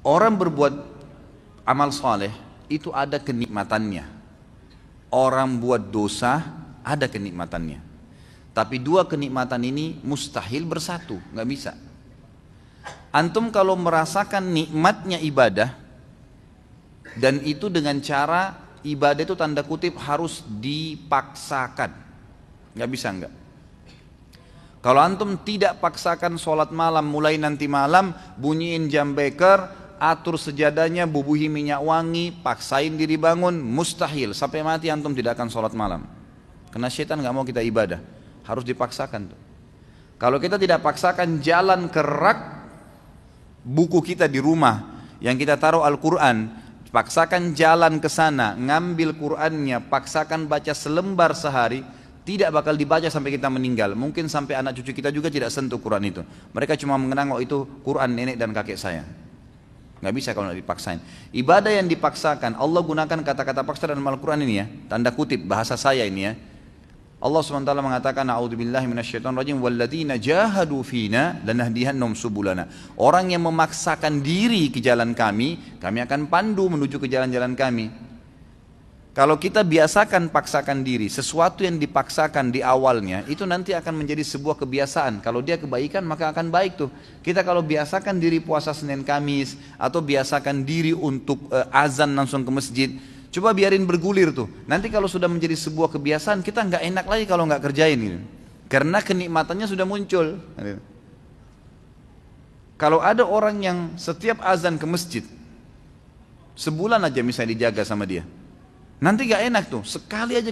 Orang berbuat amal soleh itu ada kenikmatannya. Orang buat dosa ada kenikmatannya. Tapi dua kenikmatan ini mustahil bersatu, nggak bisa. Antum kalau merasakan nikmatnya ibadah, dan itu dengan cara ibadah itu tanda kutip harus dipaksakan, nggak bisa nggak. Kalau antum tidak paksakan sholat malam, mulai nanti malam bunyiin jam beker, atur sejadahnya, bubuhi minyak wangi, paksain diri bangun, mustahil. Sampai mati antum tidak akan sholat malam. Karena syaitan nggak mau kita ibadah, harus dipaksakan tuh. Kalau kita tidak paksakan, jalan ke rak buku kita di rumah yang kita taruh Al-Quran, paksakan jalan ke sana, ngambil Qurannya, paksakan baca selembar sehari, tidak bakal dibaca sampai kita meninggal. Mungkin sampai anak cucu kita juga tidak sentuh Quran itu. Mereka cuma mengenang, oh itu Quran nenek dan kakek saya. Nggak bisa kalau nggak dipaksain. Ibadah yang dipaksakan, Allah gunakan kata-kata paksa dalam Al-Quran ini ya, tanda kutip bahasa saya ini ya. Allah SWT mengatakan, a'udzubillahi minasyaitonirrajim, walladzina jahadu fina lanahdihannahum subulana. Orang yang memaksakan diri ke jalan kami akan pandu menuju ke jalan-jalan kami. Kalau kita biasakan paksakan diri, sesuatu yang dipaksakan di awalnya itu nanti akan menjadi sebuah kebiasaan. Kalau dia kebaikan maka akan baik tuh. Kita kalau biasakan diri puasa Senin Kamis atau biasakan diri untuk azan langsung ke masjid, coba biarin bergulir tuh. Nanti kalau sudah menjadi sebuah kebiasaan, kita nggak enak lagi kalau nggak kerjain gitu. Karena kenikmatannya sudah muncul. Kalau ada orang yang setiap azan ke masjid, sebulan aja misalnya dijaga sama dia, nanti gak enak tuh, sekali aja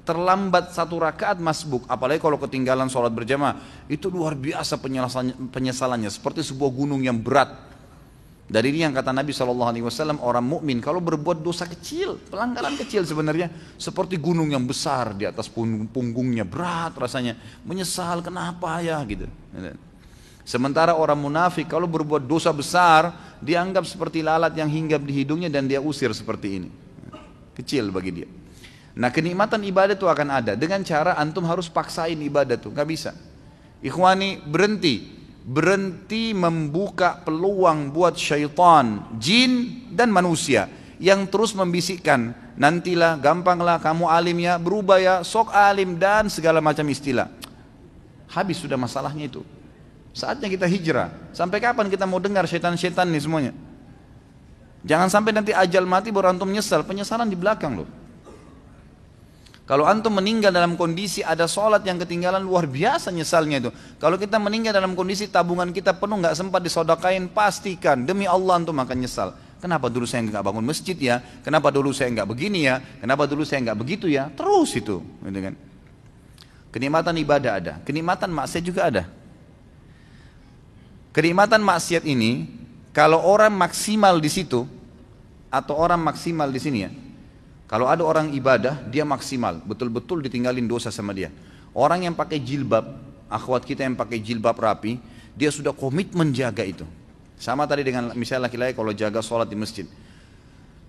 terlambat satu rakaat masbuk, apalagi kalau ketinggalan sholat berjamaah, itu luar biasa penyesalannya, seperti sebuah gunung yang berat. Dari ini yang kata Nabi SAW, orang mukmin kalau berbuat dosa kecil, pelanggaran kecil sebenarnya, seperti gunung yang besar di atas punggungnya, berat rasanya, menyesal kenapa ya gitu. Sementara orang munafik kalau berbuat dosa besar, dianggap seperti lalat yang hinggap di hidungnya dan dia usir seperti ini. Kecil bagi dia. Nah kenikmatan ibadah itu akan ada dengan cara antum harus paksain ibadah tuh, nggak bisa. Ikhwani, berhenti membuka peluang buat syaitan, jin dan manusia yang terus membisikkan, nantilah, gampanglah, kamu alim ya, berubah ya, sok alim dan segala macam istilah. Habis sudah masalahnya itu. Saatnya kita hijrah. Sampai kapan kita mau dengar syaitan-syaitan nih semuanya? Jangan sampai nanti ajal mati baru antum menyesal, penyesalan di belakang loh. Kalau antum meninggal dalam kondisi ada sholat yang ketinggalan, luar biasa nyesalnya itu. Kalau kita meninggal dalam kondisi tabungan kita penuh, nggak sempat disodakain, pastikan demi Allah antum akan nyesal. Kenapa dulu saya nggak bangun masjid ya? Kenapa dulu saya nggak begini ya? Kenapa dulu saya nggak begitu ya? Terus itu, gitu kan? Kenikmatan ibadah ada, kenikmatan maksiat juga ada. Kenikmatan maksiat ini, kalau orang maksimal di situ, atau orang maksimal di sini ya. Kalau ada orang ibadah, dia maksimal, betul-betul ditinggalin dosa sama dia. Orang yang pakai jilbab, akhwat kita yang pakai jilbab rapi, dia sudah komitmen jaga itu. Sama tadi dengan misalnya laki-laki kalau jaga sholat di masjid.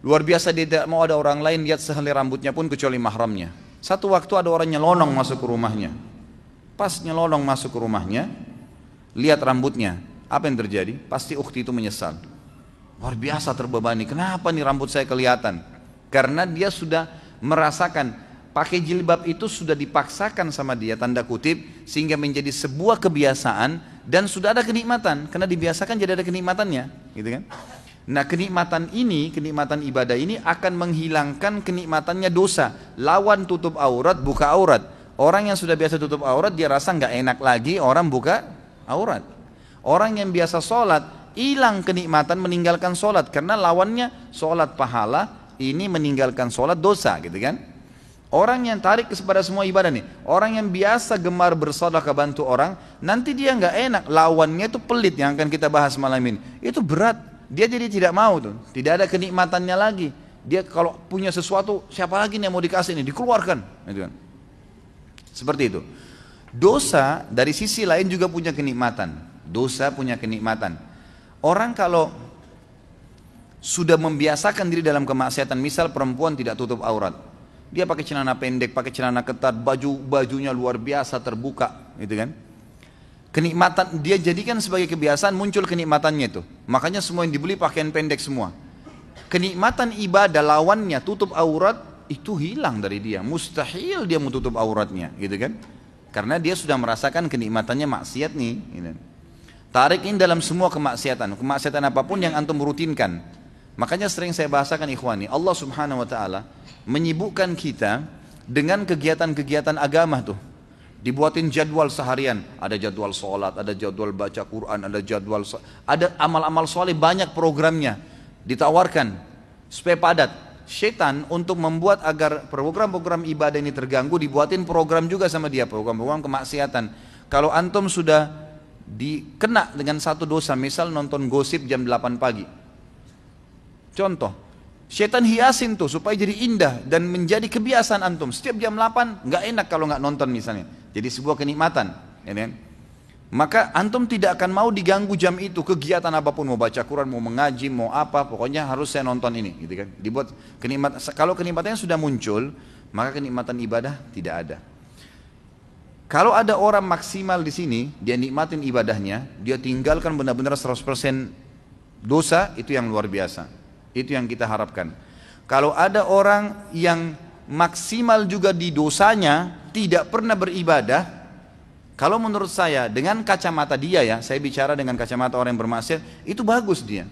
Luar biasa, dia tidak mau ada orang lain lihat sehelai rambutnya pun kecuali mahramnya. Satu waktu ada orang nyelonong masuk ke rumahnya. Pas nyelonong masuk ke rumahnya, lihat rambutnya. Apa yang terjadi? Pasti ukhti itu menyesal. Luar biasa terbebani. Kenapa nih rambut saya kelihatan? Karena dia sudah merasakan pakai jilbab itu sudah dipaksakan sama dia, tanda kutip, sehingga menjadi sebuah kebiasaan dan sudah ada kenikmatan. Karena dibiasakan jadi ada kenikmatannya, gitu kan? Nah kenikmatan ini, kenikmatan ibadah ini akan menghilangkan kenikmatannya dosa. Lawan tutup aurat, buka aurat. Orang yang sudah biasa tutup aurat, dia rasa nggak enak lagi orang buka aurat. Orang yang biasa sholat, hilang kenikmatan meninggalkan sholat, karena lawannya sholat pahala, ini meninggalkan sholat dosa, gitu kan? Orang yang tarik kepada semua ibadah nih, orang yang biasa gemar bersedekah bantu orang, nanti dia nggak enak, lawannya itu pelit yang akan kita bahas malam ini, itu berat, dia jadi tidak mau tuh, tidak ada kenikmatannya lagi. Dia kalau punya sesuatu, siapa lagi nih yang mau dikasih ini, dikeluarkan, gitu kan? Seperti itu. Dosa dari sisi lain juga punya kenikmatan. Dosa punya kenikmatan. Orang kalau sudah membiasakan diri dalam kemaksiatan, misal perempuan tidak tutup aurat, dia pakai celana pendek, pakai celana ketat, bajunya luar biasa terbuka, gitu kan? Kenikmatan dia jadikan sebagai kebiasaan, muncul kenikmatannya itu. Makanya semua yang dibeli pakaian pendek semua. Kenikmatan ibadah lawannya tutup aurat itu hilang dari dia. Mustahil dia mau tutup auratnya, gitu kan? Karena dia sudah merasakan kenikmatannya maksiat nih. Gitu. Tarik ini dalam semua kemaksiatan apapun yang antum rutinkan. Makanya sering saya bahasakan ikhwani, Allah Subhanahu wa taala menyibukkan kita dengan kegiatan-kegiatan agama tuh. Dibuatin jadwal seharian, ada jadwal sholat, ada jadwal baca Quran, ada amal-amal soleh, banyak programnya ditawarkan supaya padat. Syaitan untuk membuat agar program-program ibadah ini terganggu, dibuatin program juga sama dia, program-program kemaksiatan. Kalau antum sudah dikena dengan satu dosa, misal nonton gosip jam 8 pagi, contoh, syaitan hiasin tuh supaya jadi indah dan menjadi kebiasaan antum. Setiap jam 8 nggak enak kalau nggak nonton misalnya. Jadi sebuah kenikmatan, ya kan? Maka antum tidak akan mau diganggu jam itu, kegiatan apapun, mau baca Quran, mau mengaji, mau apa, pokoknya harus saya nonton ini, gitu kan? Dibuat kenikmatan. Kalau kenikmatannya sudah muncul, maka kenikmatan ibadah tidak ada. Kalau ada orang maksimal di sini, dia nikmatin ibadahnya, dia tinggalkan benar-benar 100% dosa, itu yang luar biasa. Itu yang kita harapkan. Kalau ada orang yang maksimal juga di dosanya, tidak pernah beribadah, kalau menurut saya dengan kacamata dia ya, saya bicara dengan kacamata orang yang bermaksiat, itu bagus dia.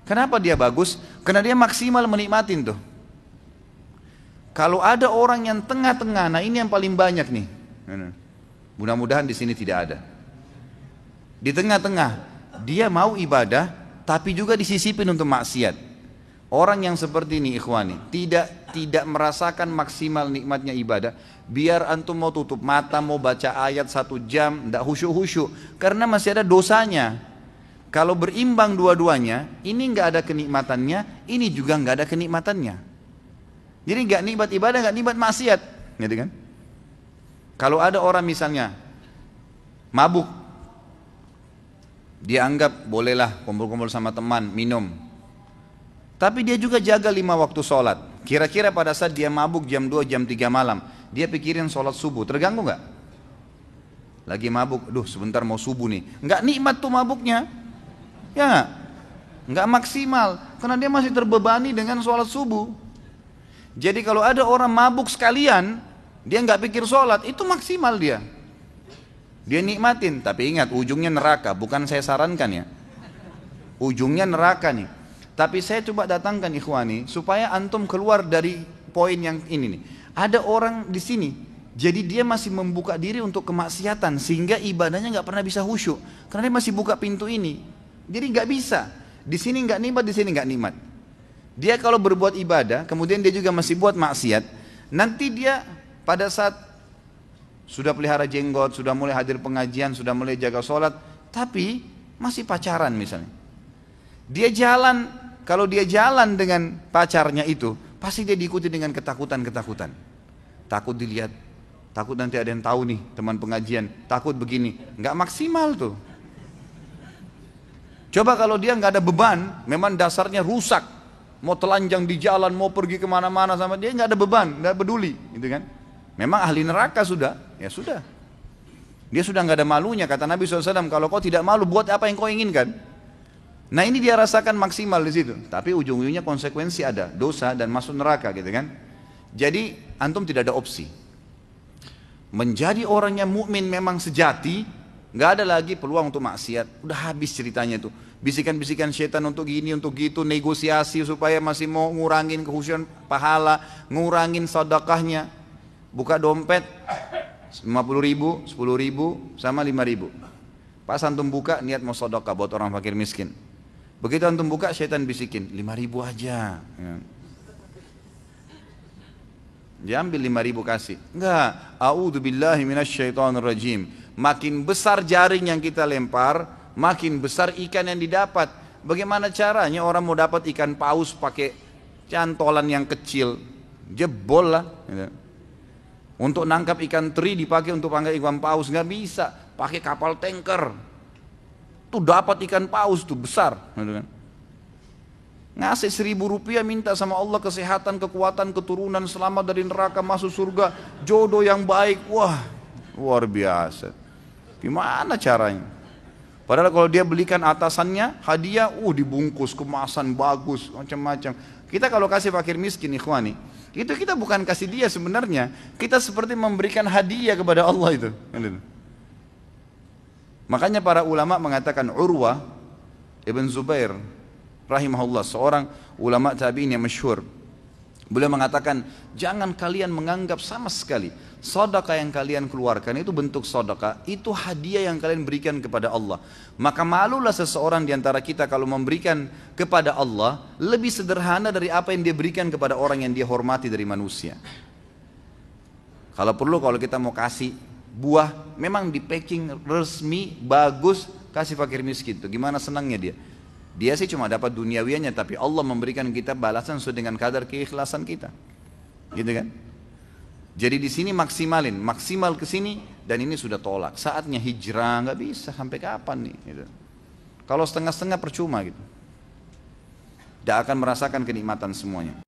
Kenapa dia bagus? Karena dia maksimal menikmatin tuh. Kalau ada orang yang tengah-tengah, nah ini yang paling banyak nih. Mudah-mudahan di sini tidak ada. Di tengah-tengah, dia mau ibadah, tapi juga disisipin untuk maksiat. Orang yang seperti ini ikhwani, tidak merasakan maksimal nikmatnya ibadah. Biar antum mau tutup mata, mau baca ayat 1 jam, tidak khusyuk-khusyuk, karena masih ada dosanya. Kalau berimbang dua-duanya, ini nggak ada kenikmatannya, ini juga nggak ada kenikmatannya. Jadi nggak nikmat ibadah, nggak nikmat maksiat, gitu kan? Kalau ada orang misalnya mabuk, dia anggap bolehlah kumpul-kumpul sama teman, minum. Tapi dia juga jaga 5 waktu sholat. Kira-kira pada saat dia mabuk jam 2, jam 3 malam, dia pikirin sholat subuh, terganggu nggak? Lagi mabuk, duh sebentar mau subuh nih. Nggak nikmat tuh mabuknya. Ya nggak maksimal, karena dia masih terbebani dengan sholat subuh. Jadi kalau ada orang mabuk sekalian, dia nggak pikir sholat, itu maksimal dia. Dia nikmatin, tapi ingat ujungnya neraka, bukan saya sarankan ya. Ujungnya neraka nih. Tapi saya coba datangkan ikhwani supaya antum keluar dari poin yang ini nih. Ada orang di sini, jadi dia masih membuka diri untuk kemaksiatan sehingga ibadahnya nggak pernah bisa khusyuk karena dia masih buka pintu ini. Jadi nggak bisa. Di sini nggak nikmat, di sini nggak nikmat. Dia kalau berbuat ibadah, kemudian dia juga masih buat maksiat. Nanti dia pada saat sudah pelihara jenggot, sudah mulai hadir pengajian, sudah mulai jaga sholat, tapi masih pacaran misalnya. Dia jalan, kalau dia jalan dengan pacarnya itu, pasti dia diikuti dengan ketakutan-ketakutan. Takut dilihat, takut nanti ada yang tahu nih teman pengajian, takut begini, nggak maksimal tuh. Coba kalau dia nggak ada beban, memang dasarnya rusak, mau telanjang di jalan, mau pergi kemana-mana sama dia nggak ada beban, nggak peduli, gitu kan? Memang ahli neraka sudah, ya sudah. Dia sudah nggak ada malunya, kata Nabi SAW, kalau kau tidak malu buat apa yang kau inginkan. Nah ini dia rasakan maksimal di situ, tapi ujung-ujungnya konsekuensi ada, dosa dan masuk neraka gitu kan. Jadi antum tidak ada opsi. Menjadi orang yang mukmin memang sejati, nggak ada lagi peluang untuk maksiat. Udah habis ceritanya itu. Bisikan-bisikan syaitan untuk gini, untuk gitu, negosiasi supaya masih mau ngurangin kekhusyuan pahala, ngurangin sedekahnya. Buka dompet 50.000, 10.000, sama 5.000. Pas antum buka niat mau sedekah buat orang fakir miskin. Begitu antum buka, syaitan bisikin, 5.000 aja. Dia ambil 5.000 kasih. Enggak, a'udzubillahi minasyaitonirrajim. Makin besar jaring yang kita lempar, makin besar ikan yang didapat. Bagaimana caranya orang mau dapat ikan paus pakai cantolan yang kecil? Jebol lah. Untuk nangkap ikan teri dipakai untuk panggil ikan paus, nggak bisa. Pakai kapal tanker. Tuh dapat ikan paus tuh besar, gitu kan? Ngasih 1.000 rupiah minta sama Allah kesehatan, kekuatan, keturunan, selamat dari neraka, masuk surga, jodoh yang baik, wah luar biasa. Gimana caranya? Padahal kalau dia belikan atasannya hadiah, dibungkus, kemasan bagus, macam-macam. Kita kalau kasih fakir miskin, ikhwani, itu kita bukan kasih dia sebenarnya. Kita seperti memberikan hadiah kepada Allah itu. Makanya para ulama mengatakan, Urwah Ibn Zubair rahimahullah, seorang ulama tabi'in yang masyhur, beliau mengatakan, jangan kalian menganggap sama sekali sedekah yang kalian keluarkan itu bentuk sedekah, itu hadiah yang kalian berikan kepada Allah. Maka malulah seseorang di antara kita kalau memberikan kepada Allah lebih sederhana dari apa yang dia berikan kepada orang yang dia hormati dari manusia. Kalau perlu, kalau kita mau kasih buah, memang di packing resmi, bagus, kasih fakir miskin. Itu gimana senangnya dia. Dia sih cuma dapat duniawianya, tapi Allah memberikan kita balasan sesuai dengan kadar keikhlasan kita. Gitu kan? Jadi di sini maksimal ke sini, dan ini sudah tolak. Saatnya hijrah, nggak bisa sampai kapan nih? Gitu. Kalau setengah-setengah percuma gitu. Tidak akan merasakan kenikmatan semuanya.